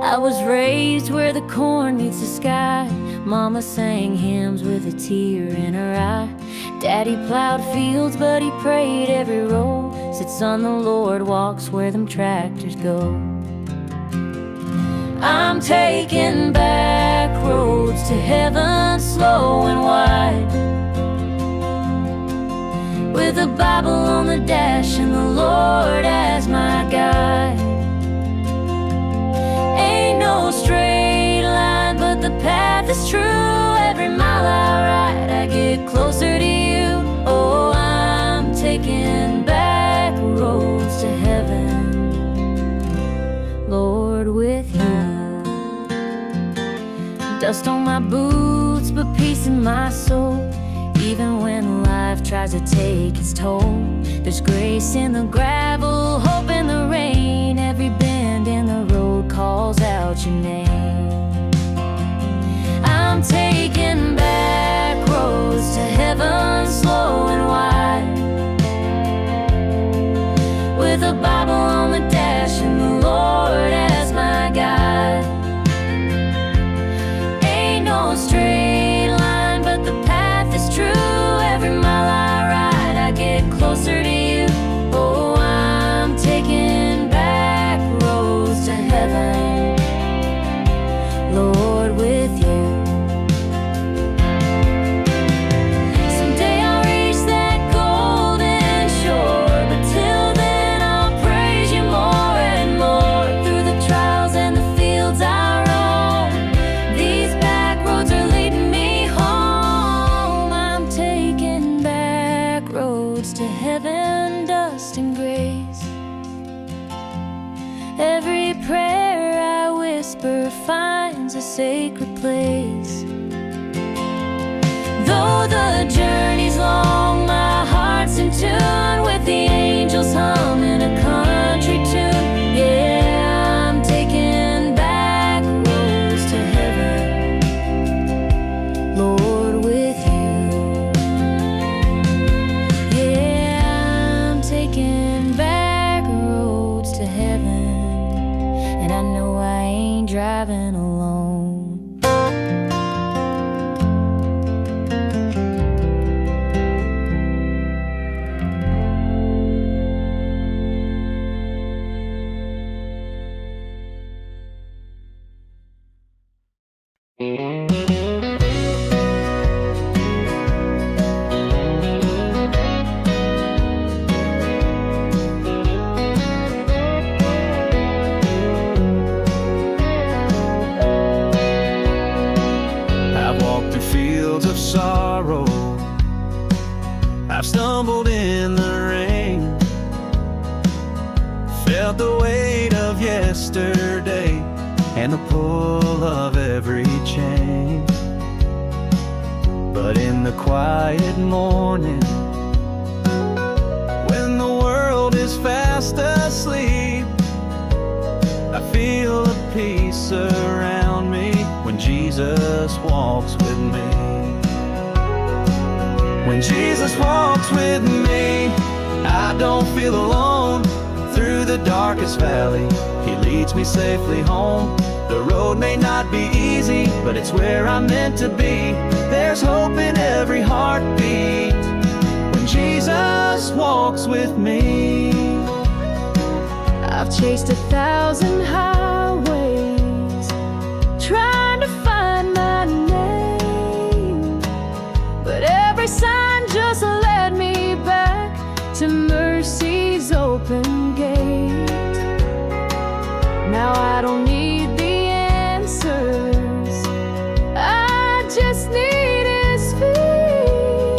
I was raised where the corn meets the sky. Mama sang hymns with a tear in her eye. Daddy plowed fields, but he prayed every row. Said, son, the Lord walks where them tractors go. I'm taking back roads to heaven, slow and wide, with a Bible on the dash and the Lord as my guide. Ain't no straight line, but the path is true. Every mile I ride, I get closer to you. Oh, I'm taking back roads to heaven, Lord, with you. Dust on my boots, but peace in my soul. Even when life tries to take its toll, there's grace in the gravel, hope in the rain. Every bend in the road calls out your name. I'm taking back roads to heaven, slow and wide, with a Bible on the dash and the Lord as my guide. Ain't no straight line, but the path is true. Every mile I ride, I get closer to you. Oh, I'm taking back roads to heaven, Lord, with you. Someday I'll reach that golden shore, but till then I'll praise you more and more. Through the trials and the fields I roam, these back roads are leading me home. I'm taking back roads to heaven, dust and grace. Every prayer I whisper finds a sacred place. Though the journey's long, my heart's in tune with the angels humming a country tune. Yeah, I'm taking back roads to heaven, Lord, with you. Yeah, I'm taking back roads to heaven, and I know I ain't driving alone. I've walked through fields of sorrow, I've stumbled in the rain, felt the weight of yesterday and the pull of every chain. But in the quiet morning, when the world is fast asleep, I feel a peace around me when Jesus walks with me. When Jesus walks with me, I don't feel alone. Through the darkest valley, He leads me safely home. The road may not be easy, but it's where I'm meant to be. There's hope in every heartbeat when Jesus walks with me. I've chased 1,000 highways, trying to find my name, but every sign just led me back to mercy's open gate. Now I don't need the answers, I just need His feet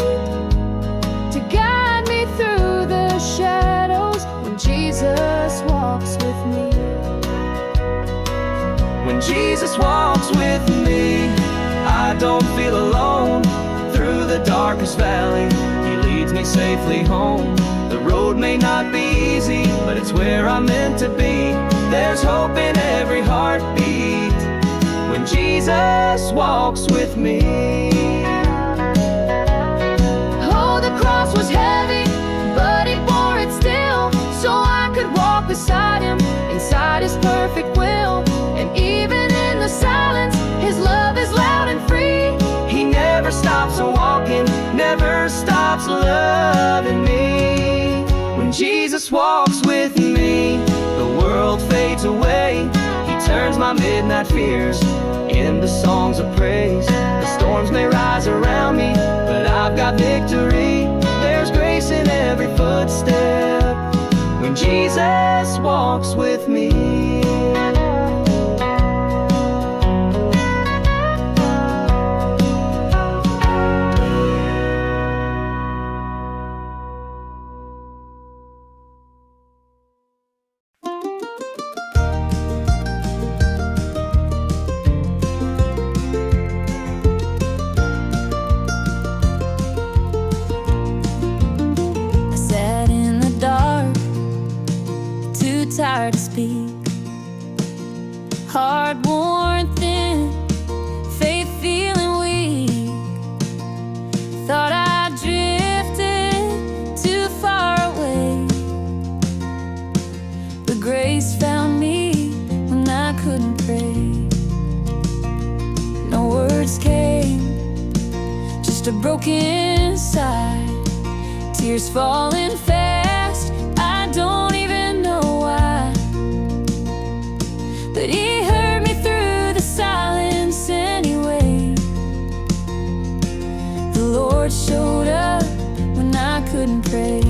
to guide me through the shadows when Jesus walks with me. When Jesus walks with me, I don't feel alone. Through the darkest valley, He leads me safely home. The road may not be easy, but it's where I'm meant to be. There's hope in every heartbeat when Jesus walks with me. Oh, the cross was heavy, but He bore it still, so I could walk beside Him inside His perfect will. And even stops loving me. When Jesus walks with me, the world fades away. He turns my midnight fears into songs of praise. The storms may rise around me, but I've got victory. There's grace in every footstep when Jesus walks with me. Tired to speak, heart worn thin, faith feeling weak. Thought I drifted too far away, but grace found me when I couldn't pray. No words came, just a broken sigh, tears falling fast. I don't even know why, but he heard me through the silence anyway. The Lord showed up when I couldn't pray.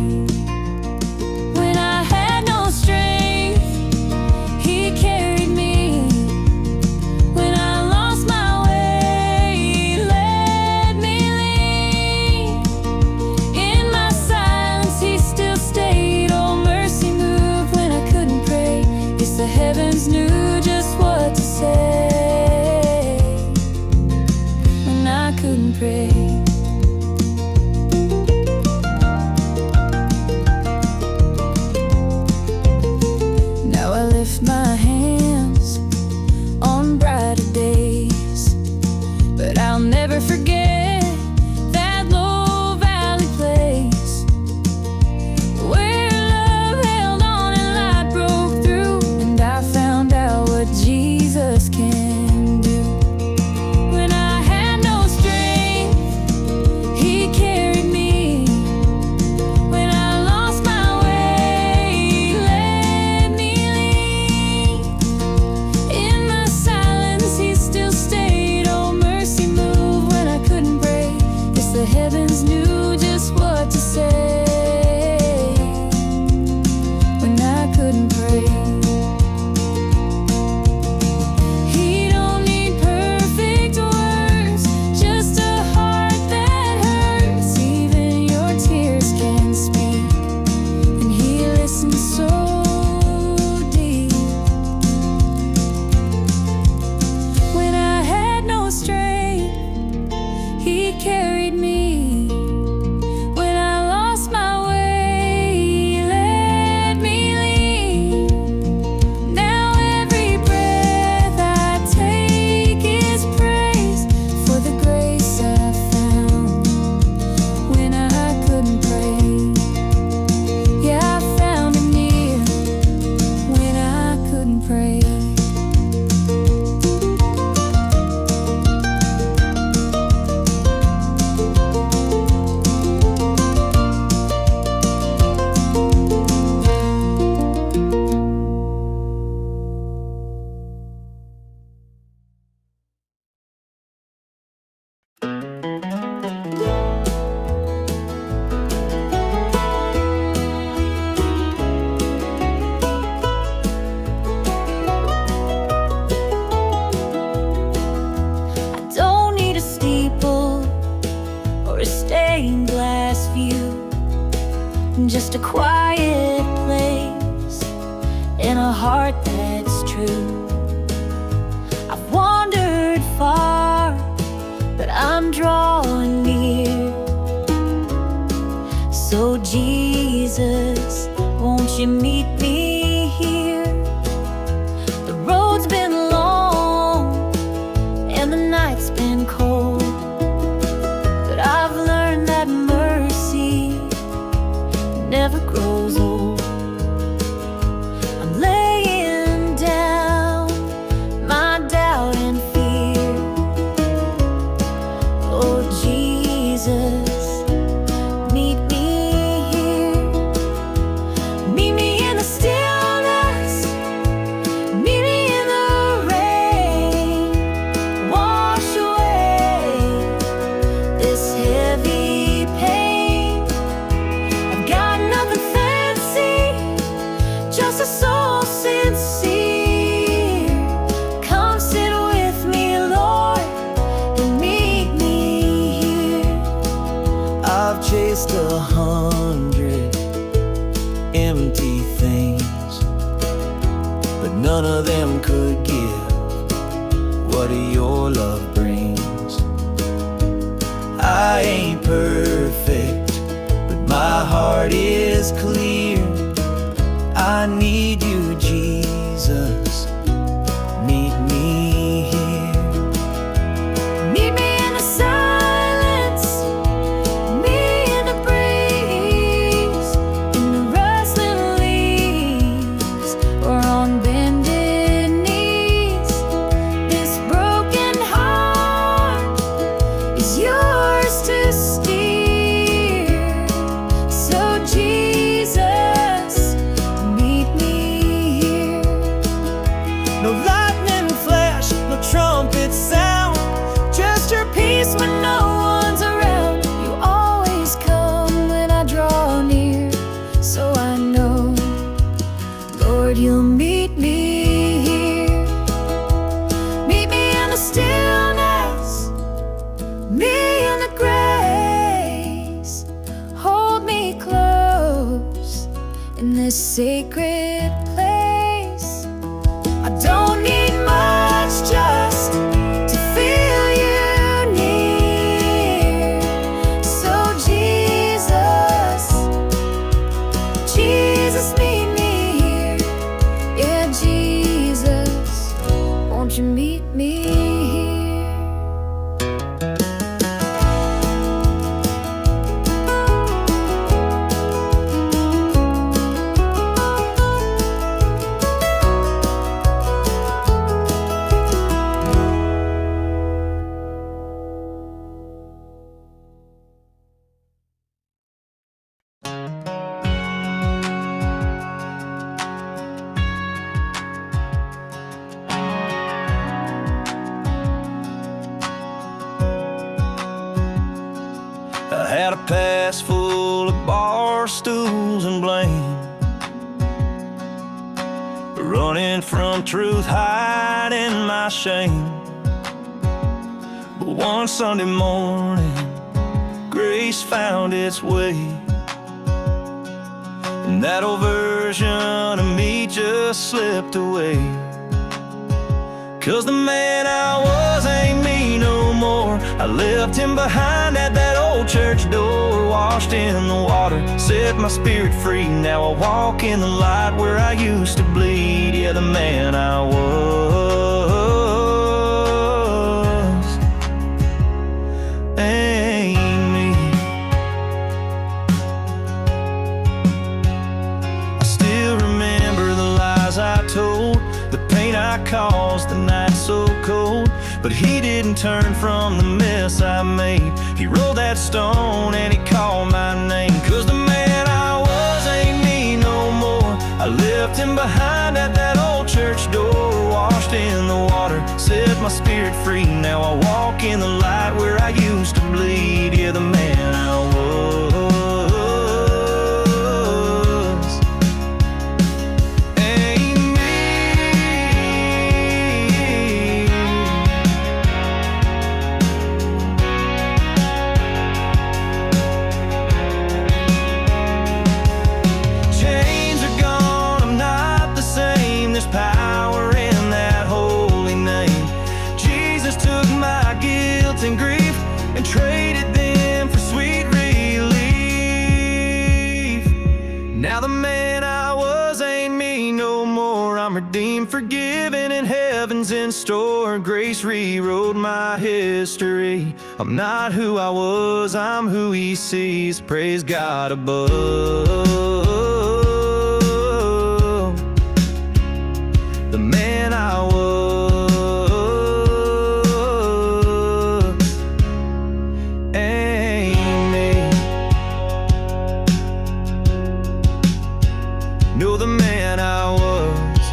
When I had no strength, he carried me. When I lost my way, he let me lean. In my silence, he still stayed. Oh, mercy moved when I couldn't pray. Yes, the heavens knew just what to say when I couldn't pray. Now I lift my hands on brighter days, but I'll never forget that low valley place where love held on and light broke through, and I found out what Jesus can do. When I had no strength, he carried me. When I lost my way, he let me lean. In my silence, he still stayed. Oh, mercy moved when I couldn't pray. Yes, the heavens knew just what to say when I couldn't pray. He don't need perfect words, just a heart that hurts. Even your tears can speak, and he listens so deep. When I had no strength, he carried me. When I lost my way, he let me lean. Now every breath I take is praise for the grace I found when I couldn't pray. Yeah, I found him near when I couldn't pray. I don't need a steeple or a stained glass view, just a quiet place and a heart that's true. I've wandered far, but I'm drawing near. So Jesus, won't you meet me here? The road's been long and the night's been cold, but I've learned that mercy never grows old. I'm laying down my doubt and fear. Oh, Jesus, meet chased 100 empty things, but none of them could give what your love brings. I ain't perfect, but my heart is clear. I need you, Jesus. Meet me here. Meet me in the silence, me in the breeze, in the rustling leaves, or on bended knees. This broken heart is yours to steer. So Jesus, meet me here. No lightning flash, no trumpet sound, Just your peace when no one's around. You always come when I draw near. So I know, Lord, you'll meet me here. Meet me in the stillness, me in the grace. Hold me close in this sacred place. I don't need much, just to feel you near. So Jesus, Jesus, meet me here. Yeah, Jesus, won't you meet me here? I had a past full of bar stools and blame, running from truth, hiding my shame. But one Sunday morning, grace found its way, and that old version of me just slipped away. 'Cause the man I was ain't me no more. I left him behind at that old church door, washed in the water, set my spirit free. Now I walk in the light where I used to bleed. Yeah, the man I was ain't me. I still remember the lies I told, the pain I caused, the night so cold. But he didn't turn from the mess I made. He rolled that stone and he called my name. 'Cause the man I was ain't me no more. I left him behind at that old church door, washed in the water, set my spirit free. Now I walk in the light where I used to bleed. Yeah, the man I was ain't me. Chains are gone, I'm not the same. There's power in that holy name. Jesus took my guilt and grief and traded them for sweet relief. Now the man I was ain't me no more. I'm redeemed, forgiven, and heaven's in store. Grace rewrote my history. I'm not who I was, I'm who he sees. Praise God above. The man I was ain't me. No, the man I was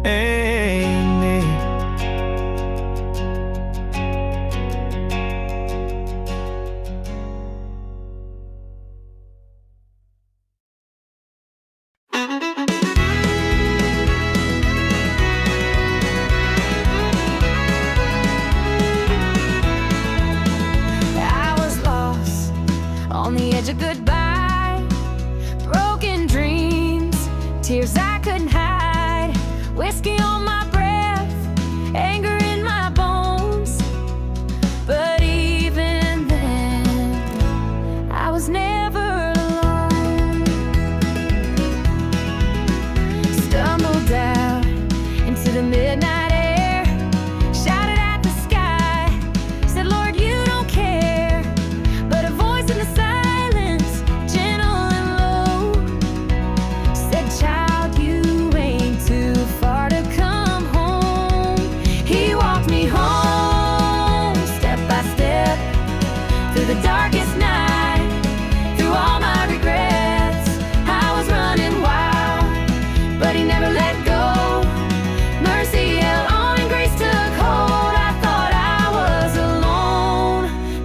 ain't me.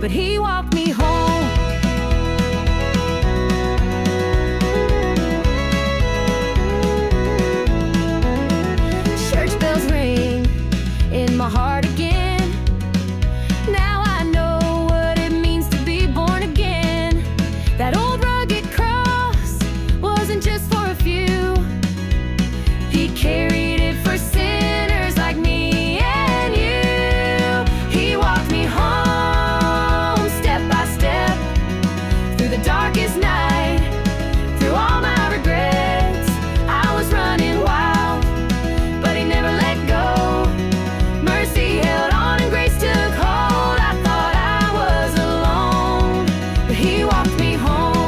but He walked me home. Church bells ring in my heart again. Now I know what it means to be born again. That old rugged cross wasn't just for a few. He carried it for sinners like me and you. He walked me home step by step through the darkest night, through all my regrets. I was running wild, but He never let go. Mercy held on and grace took hold. I thought I was alone, but He walked me home.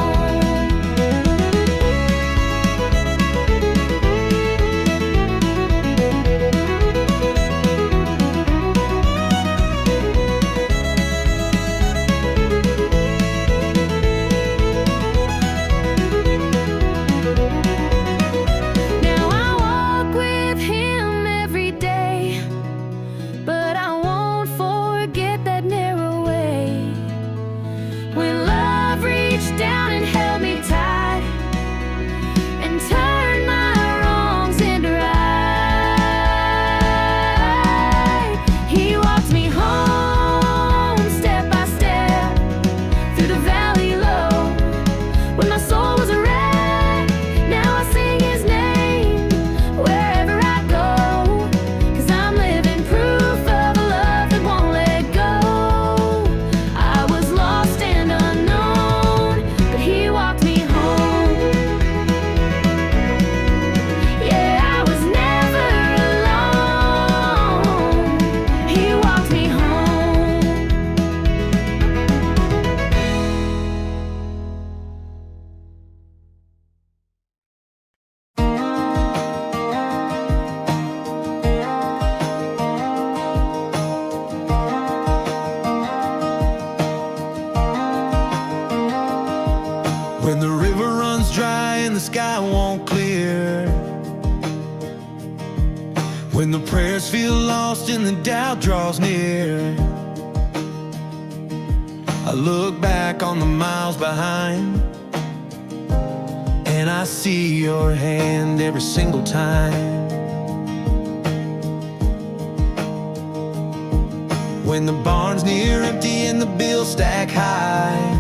Now I walk with Him every day, but I won't forget that narrow way. When love reached down and held me tight and turned my wrongs into right. He walked me home step by step through the valley low when my soul was a wreck. Now I sing His name wherever I go, 'cause I'm living proof of a love that won't let go. I was lost and unknown, but He walked me home. Yeah, I was never alone. He walked me home. When the river runs dry and the sky won't clear, when the prayers feel lost and the doubt draws near, I look back on the miles behind and I see Your hand every single time. When the barn's near empty and the bills stack high,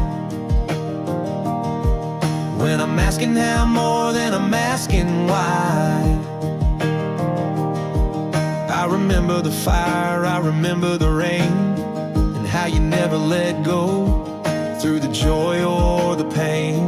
when I'm asking how more than I'm asking why, I remember the fire, I remember the rain, and how You never let go through the joy or the pain.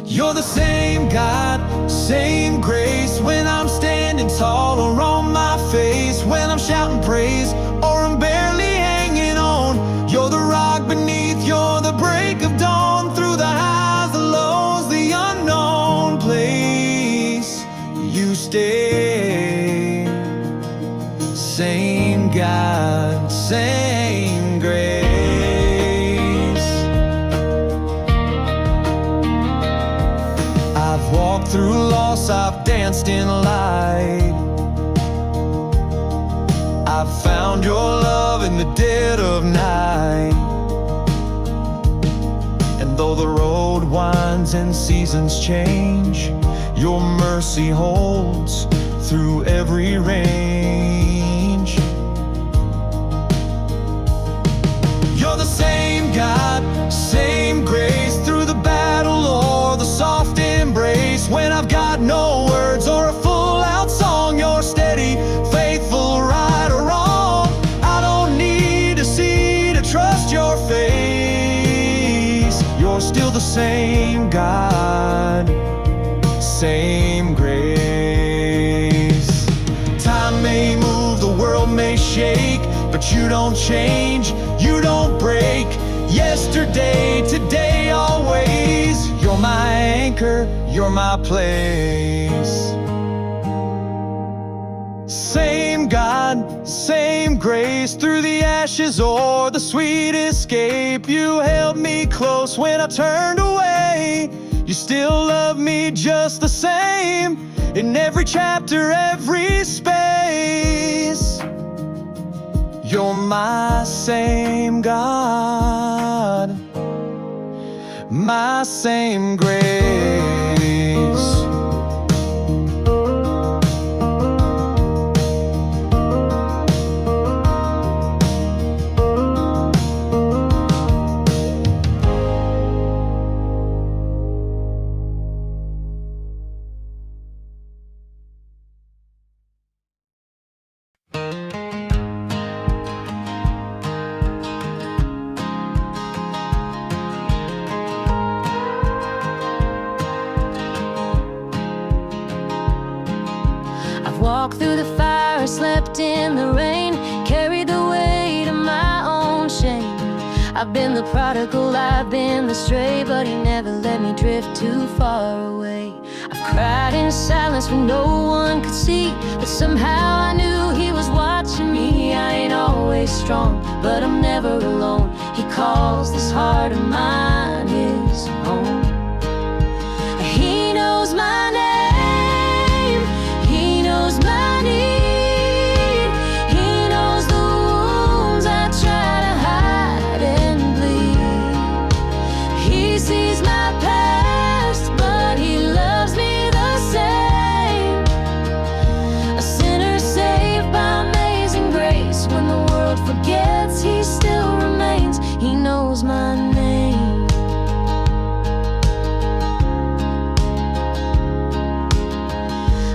You're the same God, same grace, when I'm standing tall or on my face, when I'm shouting praise or I'm barely hanging on. You're the rock beneath, You're the break of dawn, through the highs, the lows, the unknown place You stay. Same God, same grace. I've walked through loss, I've danced in light, I've found Your love in the dead of night. And though the road winds and seasons change, Your mercy holds through every range. You're the same God, same grace, through the battle or the soft embrace. When I've got no words or a full-out song, You're steady, faithful, right or wrong. I don't need to see to trust Your face. You're still the same God, same grace. Time may move, the world may shake, but You don't change, You don't break. Yesterday, today, always. You're my anchor, You're my place. Same God, same grace, through the ashes or the sweet escape. You held me close when I turned away. You still love me just the same, in every chapter, every space. You're my same God, my same grace. Walked through the fire, slept in the rain, carried the weight of my own shame. I've been the prodigal, I've been the stray, but he never let me drift too far away. I've cried in silence when no one could see, but somehow I knew he was watching me. I ain't always strong, but I'm never alone. He calls this heart of mine his home. He knows my name, my need. He knows the wounds I try to hide and bleed. He sees my past, but he loves me the same. A sinner saved by amazing grace. When the world forgets, he still remains. He knows my name.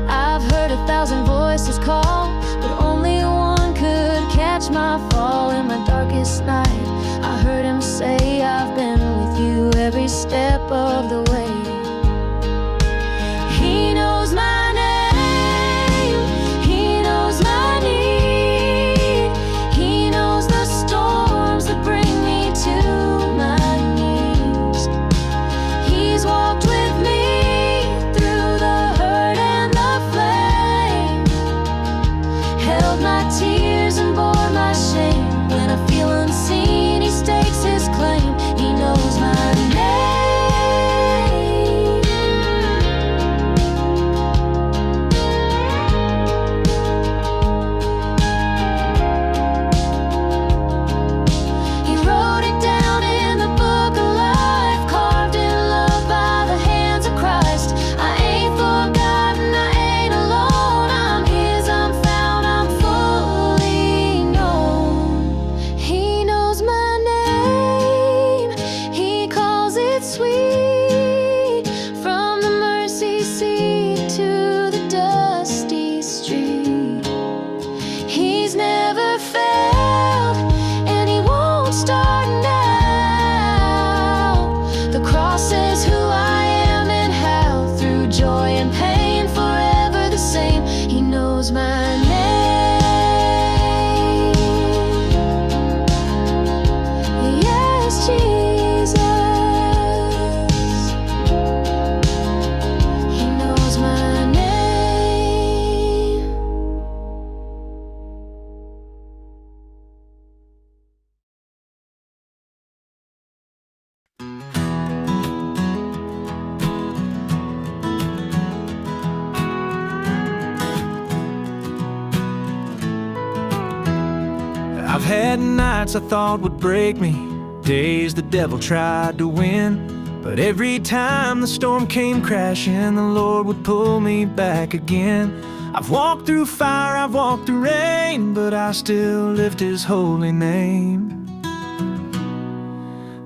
I've heard 1,000 voices call, but only one could catch my fall. In my darkest night, I heard him say, I've been with you every step of the way. He knows my name, he knows my need. He knows the storms that bring me to my knees. He's walked with me through the hurt and the flame, held my tears and bore my shame. When I feel unseen, he stakes his claim. He knows my name. He wrote it down in the book of life, carved in love by the hands of Christ. I ain't forgotten, I ain't alone. I'm his, I'm found, I'm fully known. He knows my name, he calls it sweet. From the mercy seat to the dusty street, he's never failed, and he won't start now. The cross says who I am and how, through joy and pain, forever the same. He knows my name. Yes, Jesus. He knows my name. I've had nights I thought would break me, days the devil tried to win. But every time the storm came crashing, the Lord would pull me back again. I've walked through fire, I've walked through rain, but I still lift his holy name.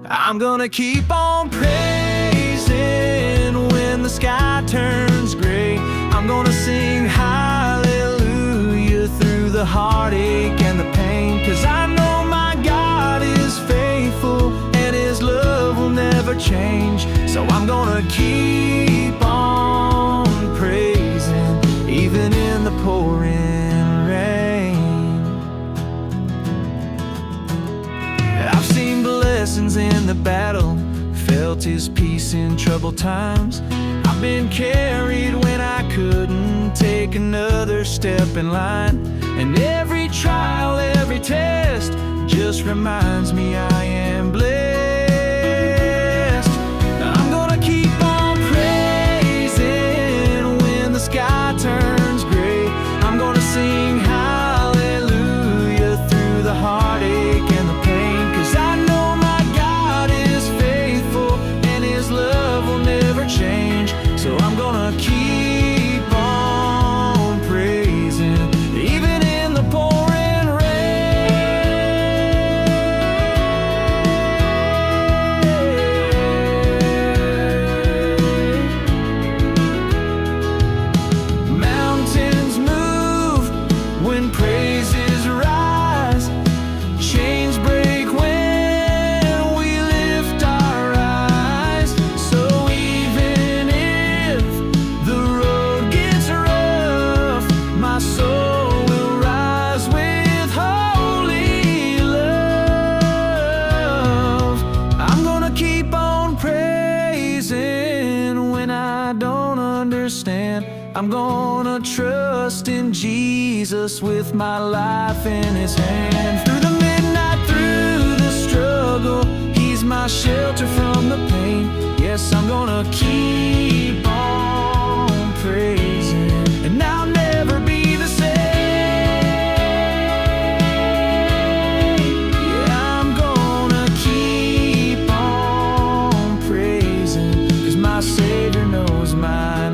I'm gonna keep on praising when the sky turns gray. I'm gonna sing hallelujah through the heartache and the pain, 'cause I know my God is faithful and his love will never change. So I'm gonna keep on praising even in the pouring rain. I've seen blessings in the battle, felt his peace in troubled times. I've been carried when I couldn't take another step in line. And every trial, every test just reminds me I am blessed. I'm gonna keep on praising when the sky turns gray. I'm gonna sing hallelujah through the I'm gonna trust in Jesus with my life in his hand. Through the midnight, through the struggle, he's my shelter from the pain. Yes, I'm gonna keep on praising, and I'll never be the same. Yeah, I'm gonna keep on praising, 'cause my Savior knows my